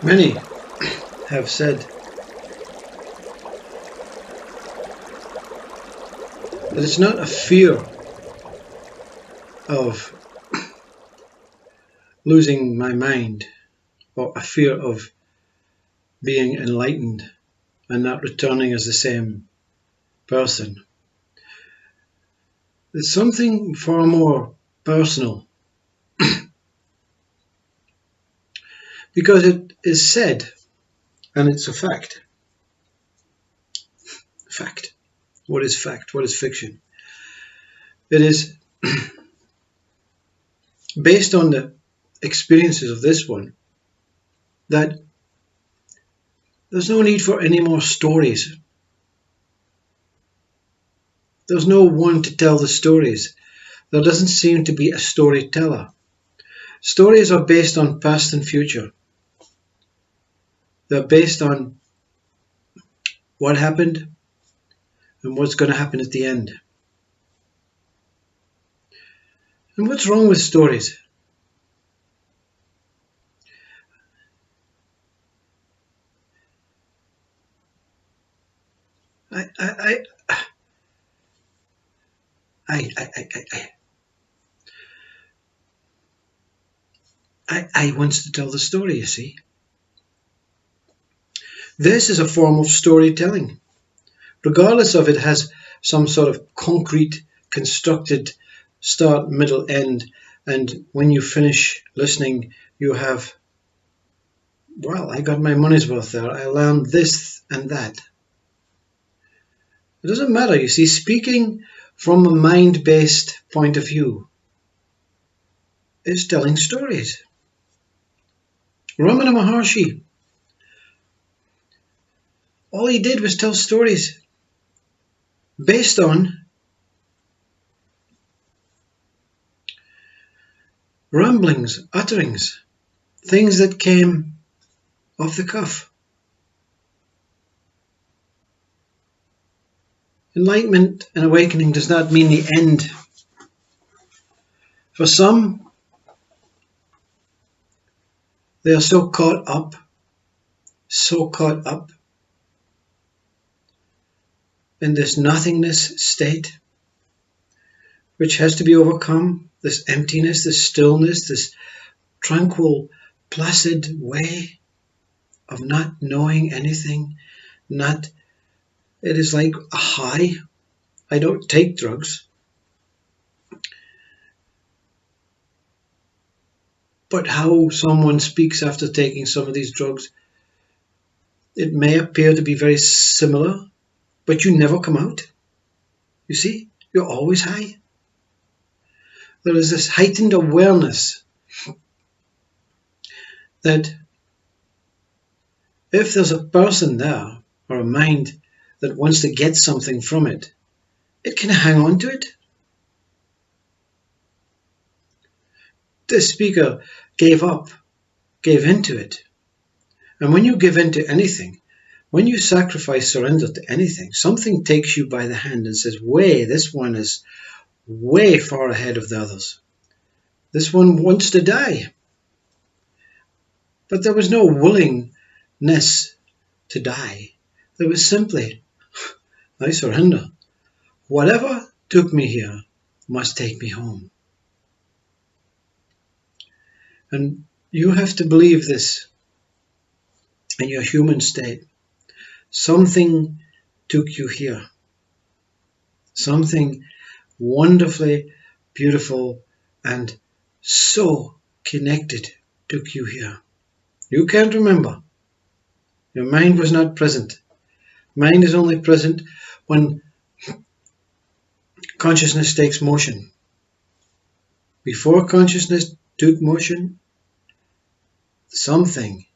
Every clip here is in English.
Many have said that it's not a fear of losing my mind or a fear of being enlightened and not returning as the same person. It's something far more personal, because it is said, and it's a fact. Fact. What is fact? What is fiction? It is based on the experiences of this one that there's no need for any more stories. There's no one to tell the stories. There doesn't seem to be a storyteller. Stories are based on past and future. They're based on what happened and what's going to happen at the end. And what's wrong with stories? I wants to tell the story, you see. This is a form of storytelling. Regardless of it has some sort of concrete, constructed start, middle, end, and when you finish listening, you have, well, I got my money's worth there. I learned this and that. It doesn't matter, you see, speaking from a mind-based point of view is telling stories. Ramana Maharshi, all he did was tell stories based on ramblings, utterings, things that came off the cuff. Enlightenment and awakening does not mean the end. For some, they are so caught up in this nothingness state, which has to be overcome, this emptiness, this stillness, this tranquil, placid way of not knowing anything. It is like a high. I don't take drugs, but how someone speaks after taking some of these drugs, it may appear to be very similar, but you never come out. You see, you're always high. There is this heightened awareness that if there's a person there or a mind that wants to get something from it, it can hang on to it. The speaker gave into it. And when you give in to anything, when you sacrifice, surrender to anything, something takes you by the hand and says, this one is way far ahead of the others. This one wants to die. But there was no willingness to die. There was simply, I surrender. Whatever took me here must take me home. And you have to believe this in your human state. Something took you here. Something wonderfully beautiful and so connected took you here. You can't remember. Your mind was not present. Mind is only present when consciousness takes motion. Before consciousness took motion, something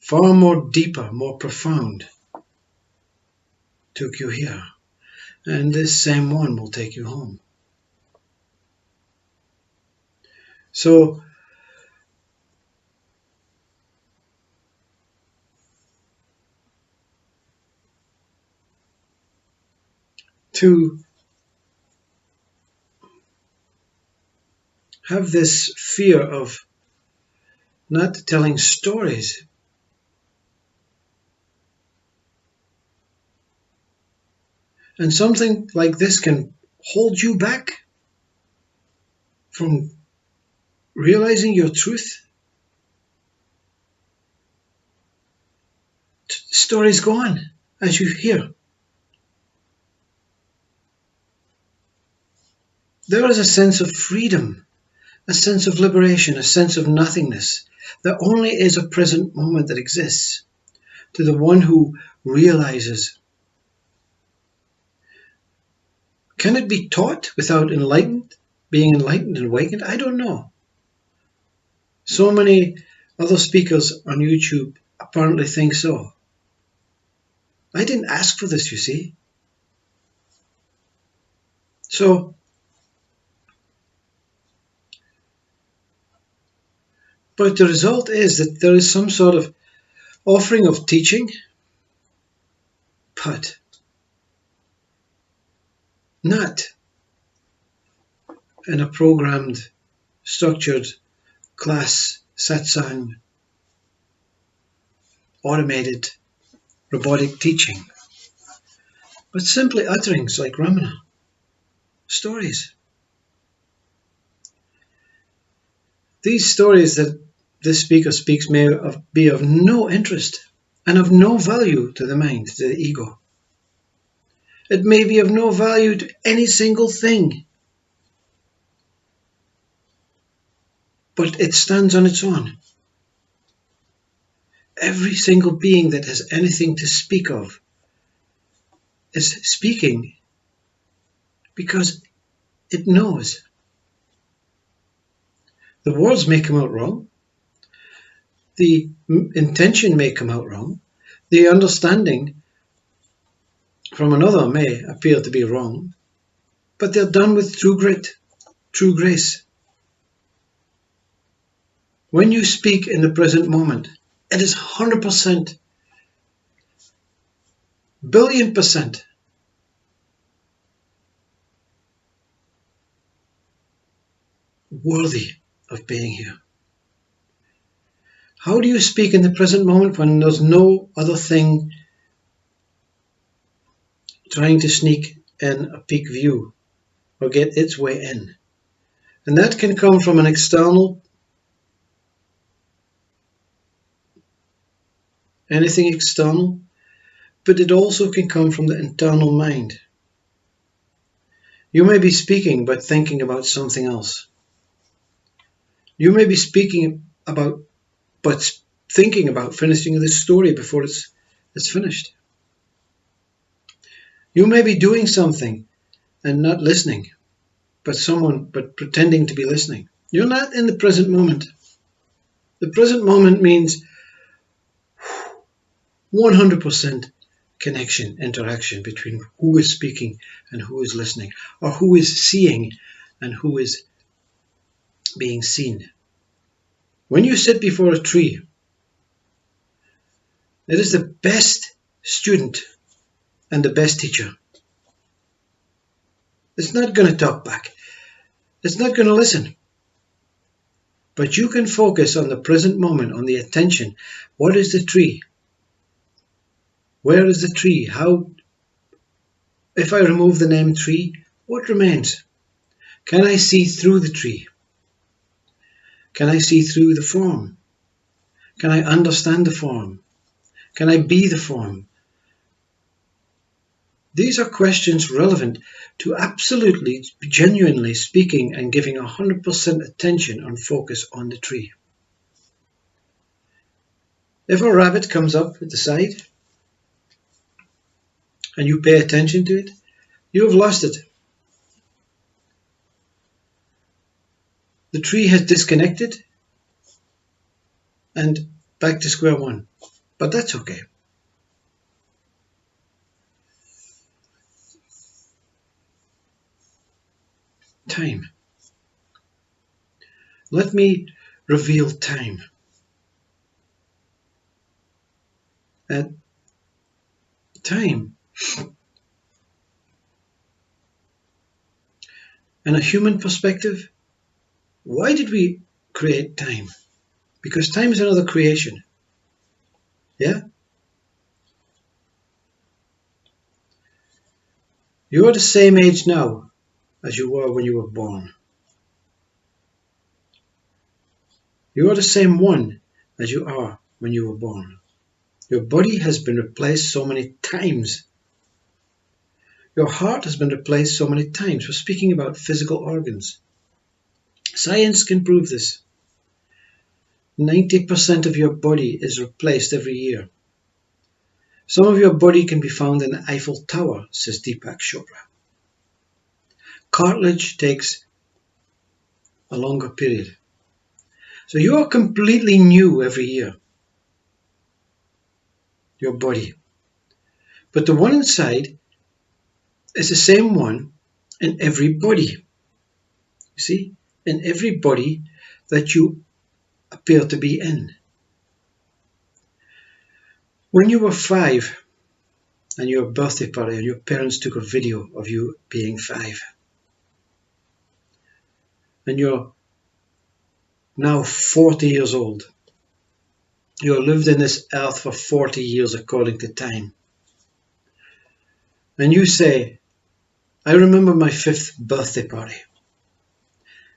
far more deeper, more profound took you here. And this same one will take you home. So, to have this fear of not telling stories. And something like this can hold you back from realizing your truth. Stories go on, as you hear. There is a sense of freedom, a sense of liberation, a sense of nothingness. There only is a present moment that exists to the one who realizes. Can it be taught without being enlightened and awakened? I don't know. So many other speakers on YouTube apparently think so. I didn't ask for this, you see. So, but the result is that there is some sort of offering of teaching, but not in a programmed, structured class, satsang, automated, robotic teaching, but simply utterings like Ramana, stories. These stories that this speaker speaks may be of no interest and of no value to the mind, to the ego. It may be of no value to any single thing, but it stands on its own. Every single being that has anything to speak of is speaking because it knows. The words may come out wrong. The intention may come out wrong. The understanding from another may appear to be wrong, but they're done with true grit, true grace. When you speak in the present moment, it is 100%, billion% worthy of being here. How do you speak in the present moment when there's no other thing trying to sneak in a peak view or get its way in? And that can come from an external, anything external, but it also can come from the internal mind. You may be speaking but thinking about something else. You may be speaking about but thinking about finishing this story before it's finished. You may be doing something and not listening, but pretending to be listening. You're not in the present moment. The present moment means 100% connection, interaction between who is speaking and who is listening, or who is seeing and who is being seen. When you sit before a tree, it is the best student and the best teacher. It's not going to talk back. It's not going to listen. But you can focus on the present moment, on the attention. What is the tree? Where is the tree? How? If I remove the name tree, what remains? Can I see through the tree? Can I see through the form? Can I understand the form? Can I be the form? These are questions relevant to absolutely, genuinely speaking and giving 100% attention and focus on the tree. If a rabbit comes up at the side and you pay attention to it, you have lost it. The tree has disconnected and back to square one. But that's okay. Time. Let me reveal time. And time, in a human perspective, Why did we create time? Because time is another creation. Yeah? You are the same age now as you were when you were born. You are the same one as you are when you were born. Your body has been replaced so many times. Your heart has been replaced so many times. We're speaking about physical organs. Science can prove this. 90% of your body is replaced every year. Some of your body can be found in the Eiffel Tower, says Deepak Chopra. Cartilage takes a longer period. So you are completely new every year, your body. But the one inside is the same one in every body. You see, in every body that you appear to be in. When you were 5 and your birthday party and your parents took a video of you being 5, and you're now 40 years old, you have lived in this earth for 40 years according to time, and you say, I remember my 5th birthday party,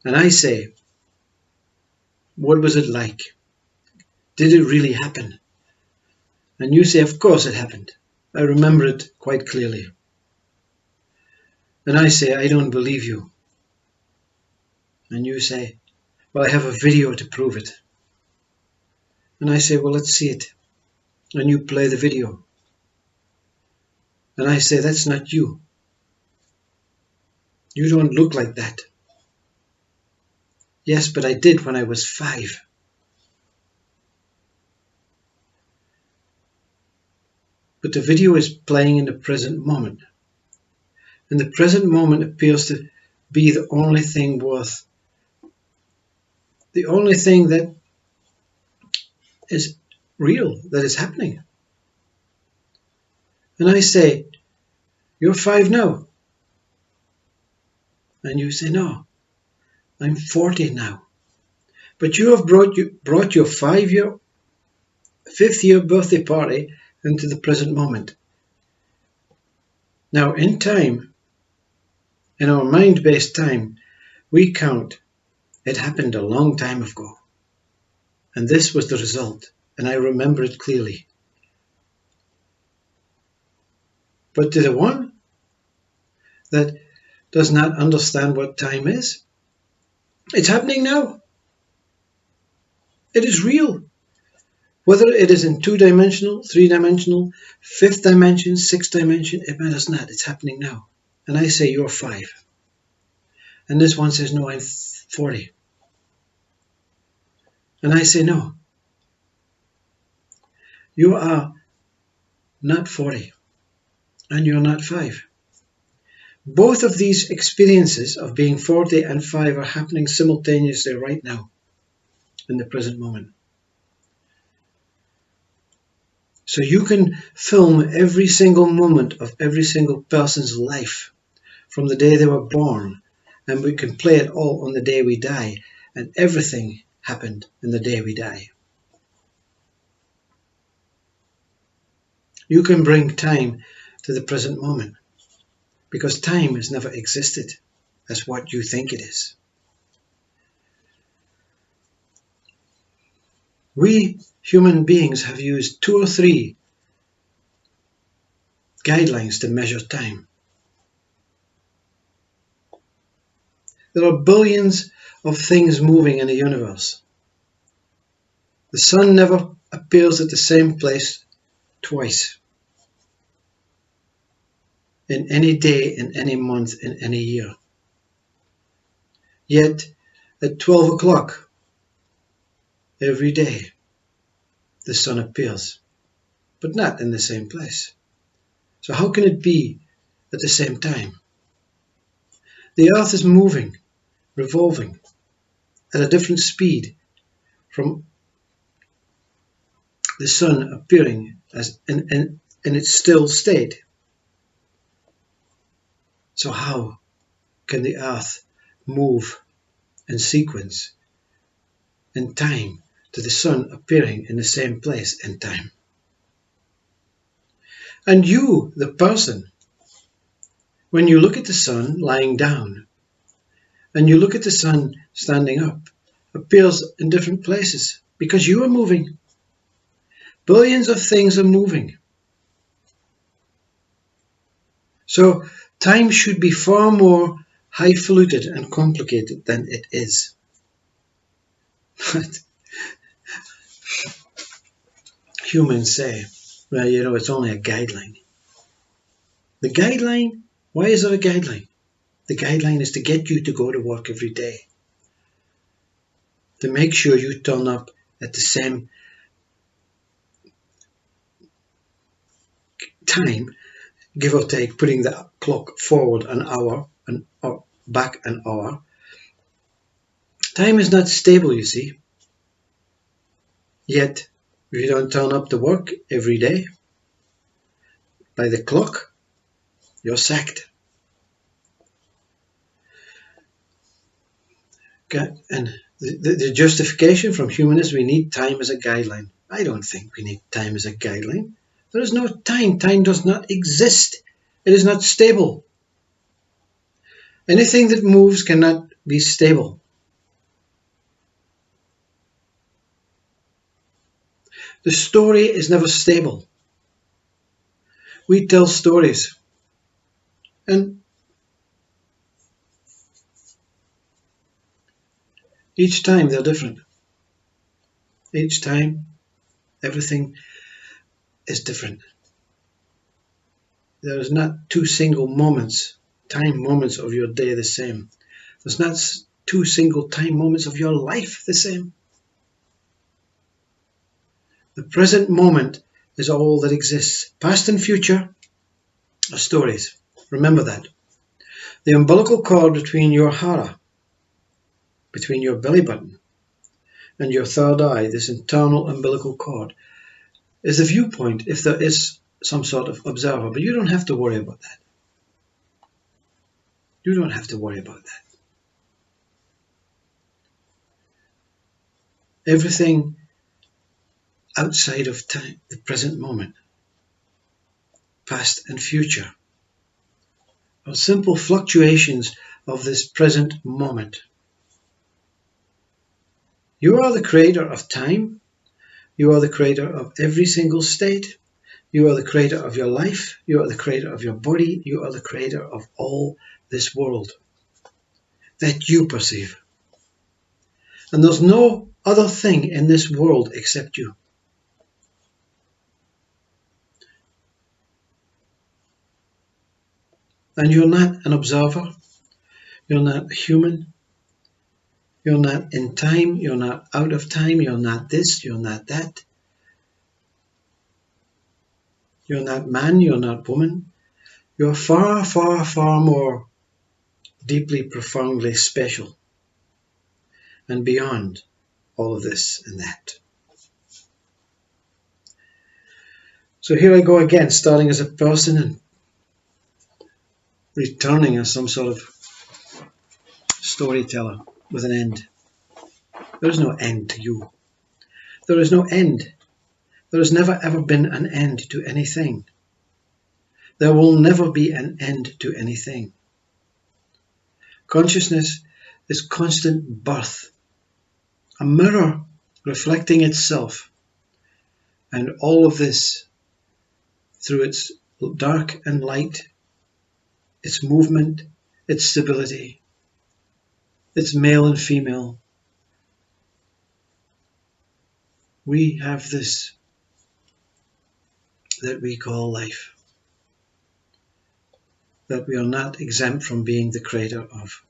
and I say, what was it like? Did it really happen? And you say, of course it happened. I remember it quite clearly. And I say, I don't believe you. And you say, well, I have a video to prove it. And I say, well, let's see it. And you play the video. And I say, that's not you. You don't look like that. Yes, but I did when I was 5. But the video is playing in the present moment. And the present moment appears to be the only thing worth, the only thing that is real, that is happening. And I say, you're 5 now. And you say, no, I'm 40 now. But you have brought your 5th year birthday party into the present moment. Now in time, in our mind-based time, we count, it happened a long time ago. And this was the result, and I remember it clearly. But to the one that does not understand what time is, it's happening now. It is real. Whether it is in 2-dimensional, 3-dimensional, 5th dimension, 6th dimension, it matters not. It's happening now. And I say, you're 5. And this one says, no, I'm 40. And I say, no, you are not 40. And you're not 5. Both of these experiences of being 40 and 5 are happening simultaneously right now, in the present moment. So you can film every single moment of every single person's life from the day they were born, and we can play it all on the day we die, and everything happened in the day we die. You can bring time to the present moment, because time has never existed as what you think it is. We human beings have used 2 or 3 guidelines to measure time. There are billions of things moving in the universe. The sun never appears at the same place twice. In any day, in any month, in any year. Yet, at 12 o'clock every day, the sun appears, but not in the same place. So how can it be at the same time? The earth is moving, revolving, at a different speed from the sun appearing as in its still state. So how can the earth move in sequence in time to the sun appearing in the same place in time. And you, the person, when you look at the sun lying down and you look at the sun standing up, appears in different places because you are moving. Billions of things are moving. So time should be far more highfalutin and complicated than it is. But humans say, well, you know, it's only a guideline. The guideline, why is there a guideline? The guideline is to get you to go to work every day. To make sure you turn up at the same time, give or take, putting the clock forward an hour or back an hour. Time is not stable, you see. Yet, if you don't turn up to work every day by the clock, you're sacked. Okay. And the justification from humanists, we need time as a guideline. I don't think we need time as a guideline. There is no time. Time does not exist. It is not stable. Anything that moves cannot be stable. The story is never stable. We tell stories, and each time they're different. Each time, everything is different. There is not two single moments, time moments of your day the same. There's not two single time moments of your life the same. The present moment is all that exists. Past and future are stories. Remember that. The umbilical cord between your hara, between your belly button and your third eye, this internal umbilical cord, is a viewpoint if there is some sort of observer. But you don't have to worry about that. You don't have to worry about that. Everything outside of time, the present moment, past and future, are simple fluctuations of this present moment. You are the creator of time. You are the creator of every single state. You are the creator of your life. You are the creator of your body. You are the creator of all this world that you perceive. And there's no other thing in this world except you. And you're not an observer. You're not human. You're not in time. You're not out of time. You're not this. You're not that. You're not man. You're not woman. You're far, far, far more deeply, profoundly special and beyond all of this and that. So here I go again, starting as a person and returning as some sort of storyteller with an end. There is no end to you. There is no end. There has never ever been an end to anything. There will never be an end to anything. Consciousness is constant birth, a mirror reflecting itself, and all of this through its dark and light, its movement, its stability, its male and female. We have this that we call life, that we are not exempt from being the creator of.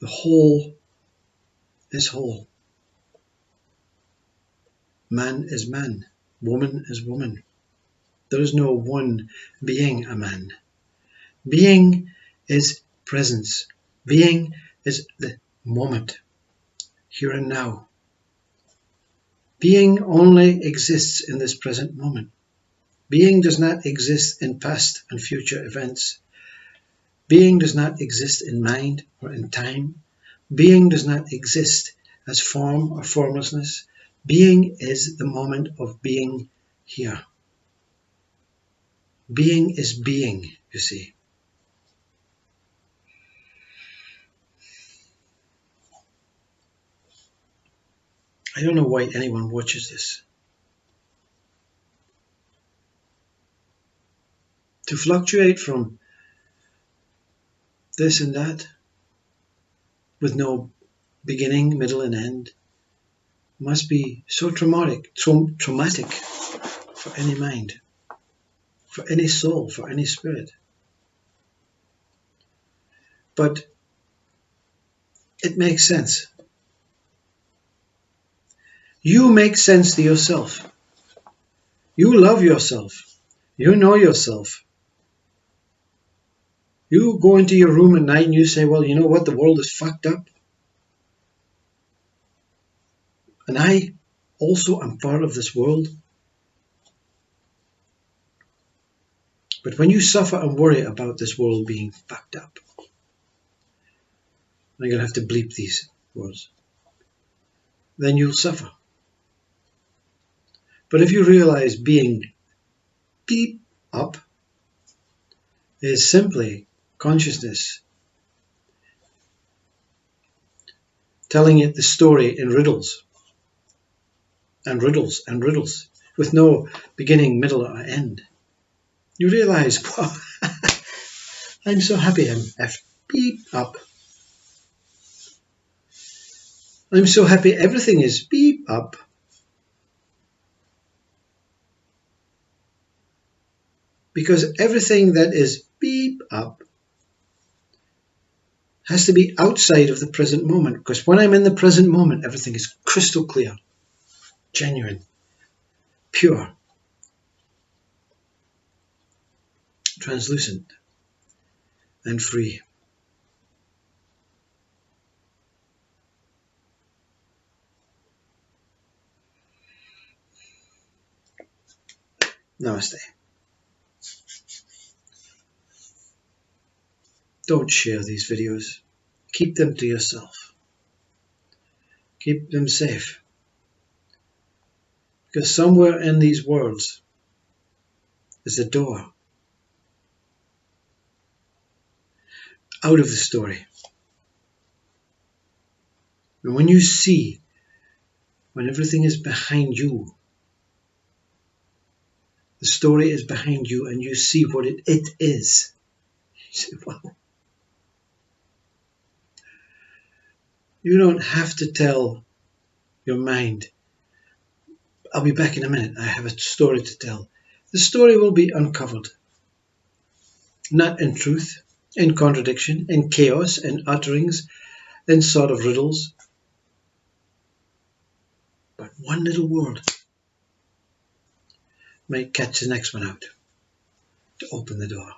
The whole is whole. Man is man. Woman is woman. There is no one being a man. Being is presence. Being is the moment, here and now. Being only exists in this present moment. Being does not exist in past and future events. Being does not exist in mind or in time. Being does not exist as form or formlessness. Being is the moment of being here. Being is being, you see. I don't know why anyone watches this. To fluctuate from this and that with no beginning, middle and end must be so traumatic for any mind, for any soul, for any spirit. But it makes sense. You make sense to yourself. You love yourself. You know yourself. You go into your room at night and you say, well, you know what? The world is fucked up. And I also am part of this world. But when you suffer and worry about this world being fucked up, I'm going to have to bleep these words, then you'll suffer. But if you realize being beep up is simply consciousness telling it the story in riddles and riddles and riddles with no beginning, middle or end, you realize, wow, I'm so happy I'm beep up. I'm so happy everything is beep up. Because everything that is beep up has to be outside of the present moment. Because when I'm in the present moment, everything is crystal clear, genuine, pure, translucent, and free. Namaste. Don't share these videos. Keep them to yourself. Keep them safe. Because somewhere in these worlds is a door out of the story. And when you see, when everything is behind you, the story is behind you and you see what it is, you say, wow. You don't have to tell your mind, I'll be back in a minute, I have a story to tell. The story will be uncovered. Not in truth, in contradiction, in chaos, in utterings, in sort of riddles. But one little word might catch the next one out to open the door.